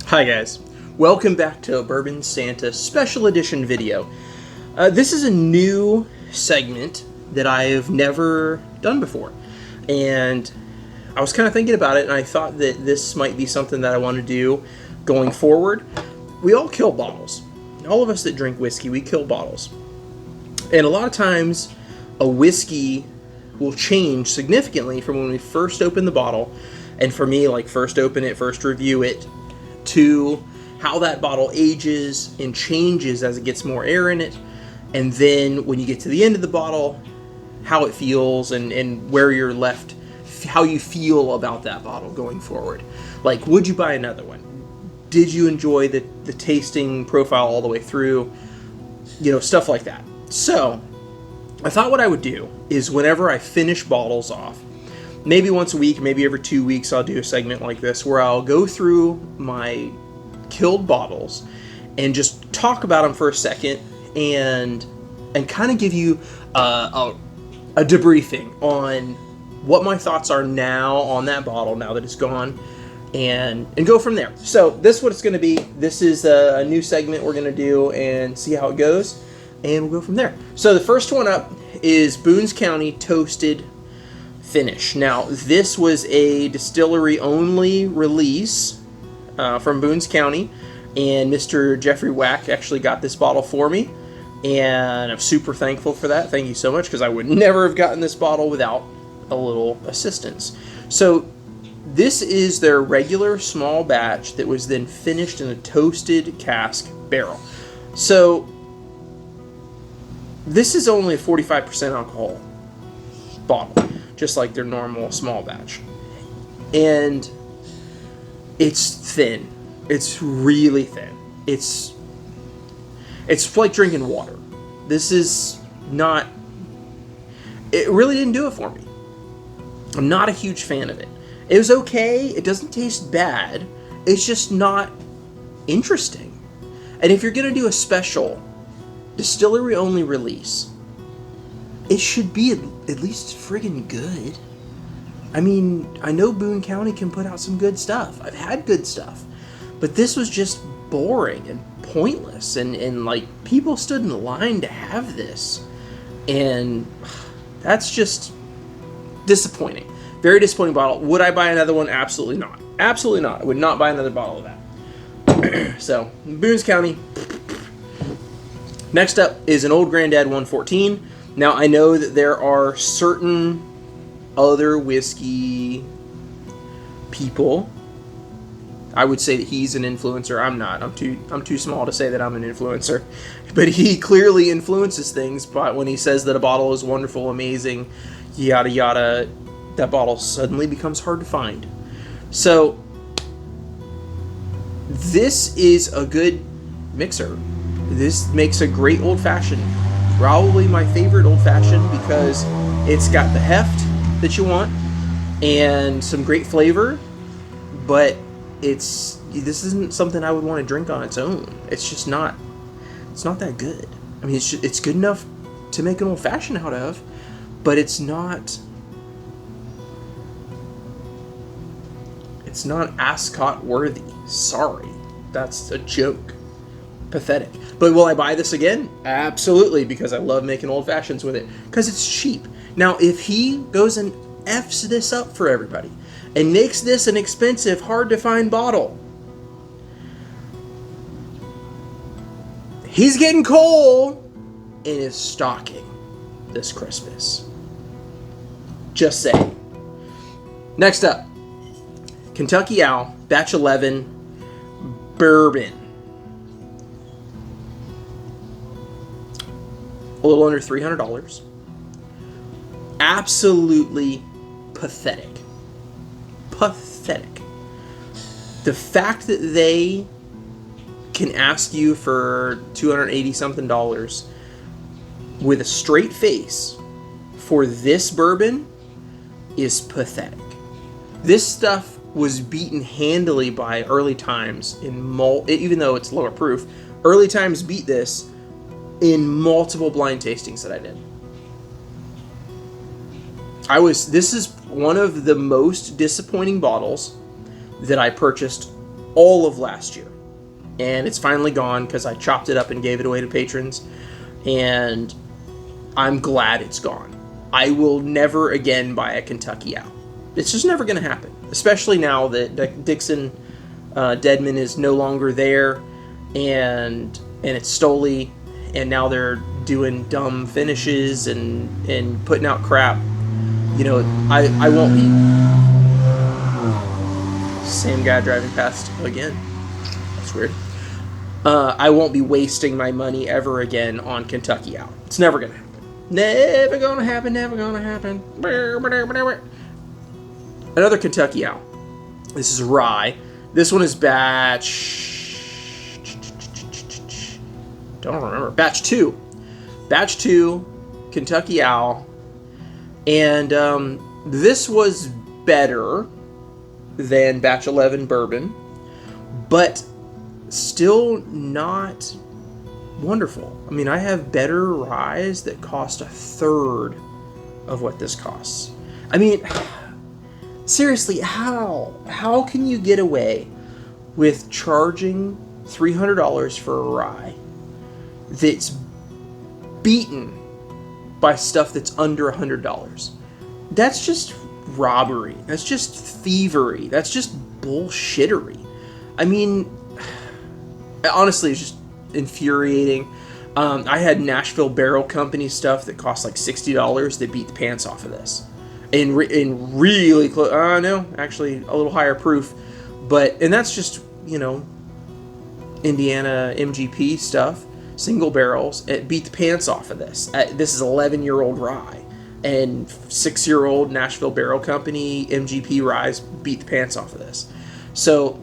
Hi guys, welcome back to a Bourbon Santa special edition video. This is a new segment that I have never done before, and I was kind of thinking about it, and I thought that this might be something that I want to do going forward. We all kill bottles. All of us that drink whiskey, we kill bottles. And a lot of times, a whiskey will change significantly from when we first open the bottle, and for me, like first open it, first review it, to how that bottle ages and changes as it gets more air in it, and then when you get to the end of the bottle, how it feels and where you're left, how you feel about that bottle going forward. Like, would you buy another one? Did you enjoy the tasting profile all the way through? You know, stuff like that. So, I thought what I would do is whenever I finish bottles off, maybe once a week, maybe every 2 weeks, I'll do a segment like this where I'll go through my killed bottles and just talk about them for a second and kind of give you a debriefing on what my thoughts are now on that bottle now that it's gone, and go from there. So this is what it's going to be. This is a new segment we're going to do and see how it goes, and we'll go from there. So the first one up is Boones County Toasted Finish. Now, this was a distillery-only release from Boones County, and Mr. Jeffrey Wack actually got this bottle for me, and I'm super thankful for that. Thank you so much, because I would never have gotten this bottle without a little assistance. So, this is their regular small batch that was then finished in a toasted cask barrel. So, this is only a 45% alcohol bottle, just like their normal small batch. And it's thin. It's really thin. It's like drinking water. This is not... It really didn't do it for me. I'm not a huge fan of it. It was okay. It doesn't taste bad. It's just not interesting. And if you're going to do a special distillery-only release, it should be at least friggin' good. I mean, I know Boone County can put out some good stuff. I've had good stuff. But this was just boring and pointless. And like, people stood in line to have this. And that's just disappointing. Very disappointing bottle. Would I buy another one? Absolutely not. Absolutely not. I would not buy another bottle of that. So, Boones County. Next up is an Old Grandad 114. Now, I know that there are certain other whiskey people. I would say that he's an influencer. I'm not. I'm too small to say that I'm an influencer. But he clearly influences things by when he says that a bottle is wonderful, amazing, yada yada. That bottle suddenly becomes hard to find. So, this is a good mixer. This makes a great old-fashioned. Probably my favorite old-fashioned because it's got the heft that you want and some great flavor, but this isn't something I would want to drink on its own. It's just not. It's not that good. I mean, it's good enough to make an old-fashioned out of, but it's not. It's not Ascot worthy. Sorry, that's a joke. Pathetic. But will I buy this again? Absolutely, because I love making old fashions with it. Because it's cheap. Now, if he goes and F's this up for everybody and makes this an expensive, hard to find bottle, he's getting coal in his stocking this Christmas. Just saying. Next up, Kentucky Owl, Batch 11, Bourbon. A little under $300. Absolutely pathetic. Pathetic. The fact that they can ask you for $280-something with a straight face for this bourbon is pathetic. This stuff was beaten handily by Early Times even though it's lower proof. Early Times beat this in multiple blind tastings that I did. This is one of the most disappointing bottles that I purchased all of last year. And it's finally gone because I chopped it up and gave it away to patrons. And I'm glad it's gone. I will never again buy a Kentucky Owl. It's just never going to happen. Especially now that Dixon Deadman is no longer there. And it's Stoli. And now they're doing dumb finishes and putting out crap. You know, I won't be... Same guy driving past again. That's weird. I won't be wasting my money ever again on Kentucky Owl. It's never going to happen. Never going to happen, never going to happen. Another Kentucky Owl. This is Rye. This one is batch... Don't remember. Batch 2. Batch 2, Kentucky Owl. And this was better than batch 11 Bourbon, but still not wonderful. I mean, I have better ryes that cost a third of what this costs. I mean, seriously, how can you get away with charging $300 for a rye that's beaten by stuff that's under $100? That's just robbery. That's just thievery. That's just bullshittery. I mean, honestly, it's just infuriating. I had Nashville Barrel Company stuff that cost like $60 that beat the pants off of this. In really close... no, actually a little higher proof. And that's just, you know, Indiana MGP stuff. Single barrels. It beat the pants off of this. This is 11-year-old rye. And 6-year-old Nashville Barrel Company MGP ryes beat the pants off of this. So,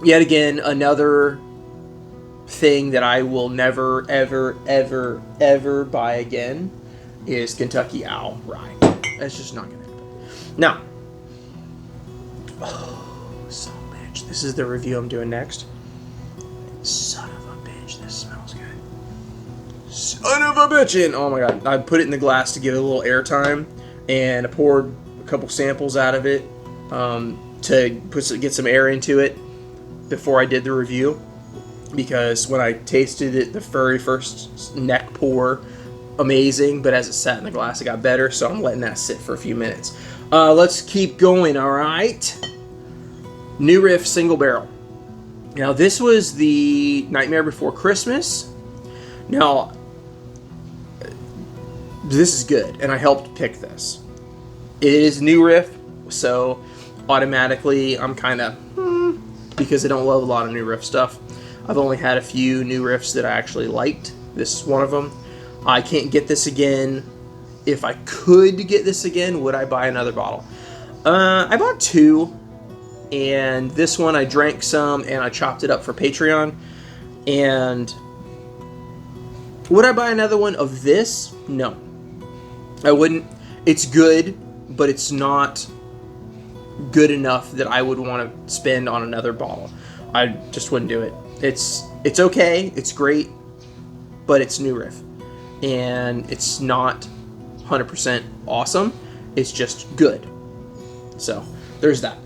yet again, another thing that I will never, ever, ever, ever buy again is Kentucky Owl Rye. That's just not going to happen. Now, son of a bitch. This is the review I'm doing next. Son of a bitch, this smells good. Son of a bitchin'! Oh my god. I put it in the glass to give it a little airtime, and I poured a couple samples out of it to get some air into it before I did the review. Because when I tasted it, the very first neck pour, amazing, but as it sat in the glass, it got better, so I'm letting that sit for a few minutes. Let's keep going, alright? New Riff Single Barrel. Now, this was the Nightmare Before Christmas. Now, this is good, and I helped pick this. It is New Riff, so automatically I'm kind of, because I don't love a lot of New Riff stuff. I've only had a few New Riffs that I actually liked. This is one of them. I can't get this again. If I could get this again, would I buy another bottle? I bought 2, and this one I drank some, and I chopped it up for Patreon. And would I buy another one of this? No. I wouldn't. It's good, but it's not good enough that I would want to spend on another bottle. I just wouldn't do it. It's okay, it's great, but it's New Riff. And it's not 100% awesome, it's just good. So, there's that.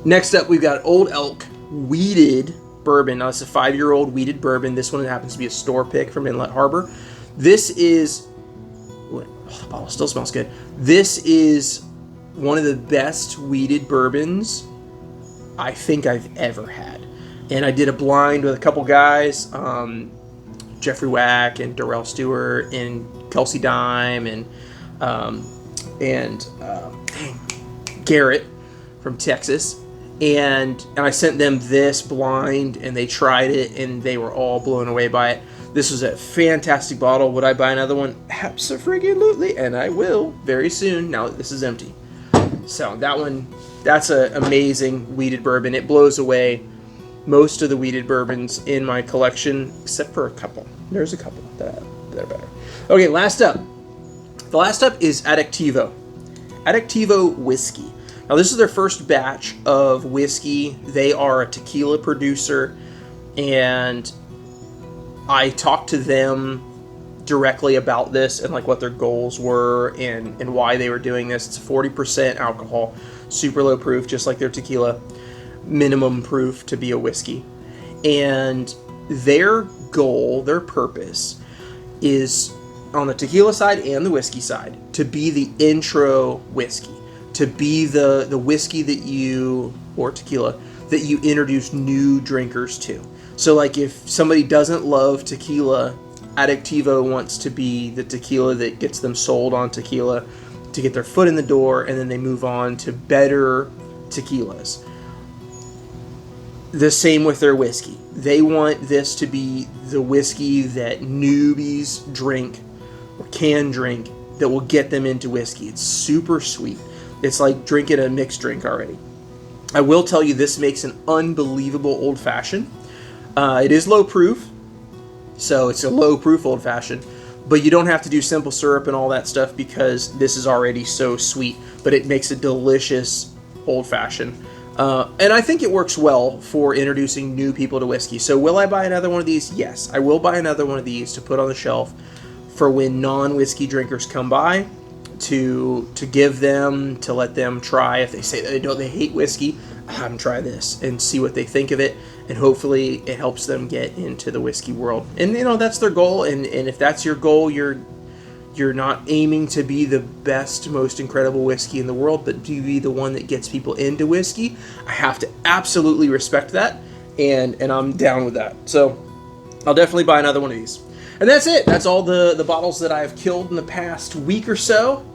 Next up, we've got Old Elk Weeded Bourbon. Now, it's a 5-year-old weeded bourbon. This one happens to be a store pick from Inlet Harbor. This is... Oh, the bottle still smells good. This is one of the best weeded bourbons I think I've ever had. And I did a blind with a couple guys, Jeffrey Wack and Darrell Stewart and Kelsey Dime and Garrett from Texas. And I sent them this blind, and they tried it, and they were all blown away by it. This was a fantastic bottle. Would I buy another one? Abso-friggin-lutely, and I will very soon, now that this is empty. So that one, that's an amazing weeded bourbon. It blows away most of the weeded bourbons in my collection, except for a couple. There's a couple that are better. Okay, last up. The last up is Addictivo. Adictivo Whiskey. Now, this is their first batch of whiskey. They are a tequila producer, and I talked to them directly about this and like what their goals were and why they were doing this. It's 40% alcohol, super low proof, just like their tequila. minimum proof to be a whiskey. And their goal, their purpose, is on the tequila side and the whiskey side to be the intro whiskey, to be the whiskey that you, or tequila, that you introduce new drinkers to. So like if somebody doesn't love tequila, Addictivo wants to be the tequila that gets them sold on tequila to get their foot in the door, and then they move on to better tequilas. The same with their whiskey. They want this to be the whiskey that newbies drink or can drink that will get them into whiskey. It's super sweet. It's like drinking a mixed drink already. I will tell you, this makes an unbelievable old-fashioned. It is low proof, so it's a low proof old-fashioned, but you don't have to do simple syrup and all that stuff because this is already so sweet, but it makes a delicious old-fashioned. And I think it works well for introducing new people to whiskey. So will I buy another one of these? Yes, I will buy another one of these to put on the shelf for when non-whiskey drinkers come by, to give them, to let them try. If they say that they hate whiskey, have them try this and see what they think of it, and hopefully it helps them get into the whiskey world. And that's their goal, and if that's your goal, you're not aiming to be the best, most incredible whiskey in the world, but to be the one that gets people into whiskey. I have to absolutely respect that, and I'm down with that. So I'll definitely buy another one of these. And that's it. That's all the bottles that I've killed in the past week or so.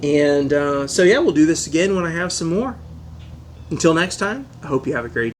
And so yeah, we'll do this again when I have some more. Until next time, I hope you have a great day.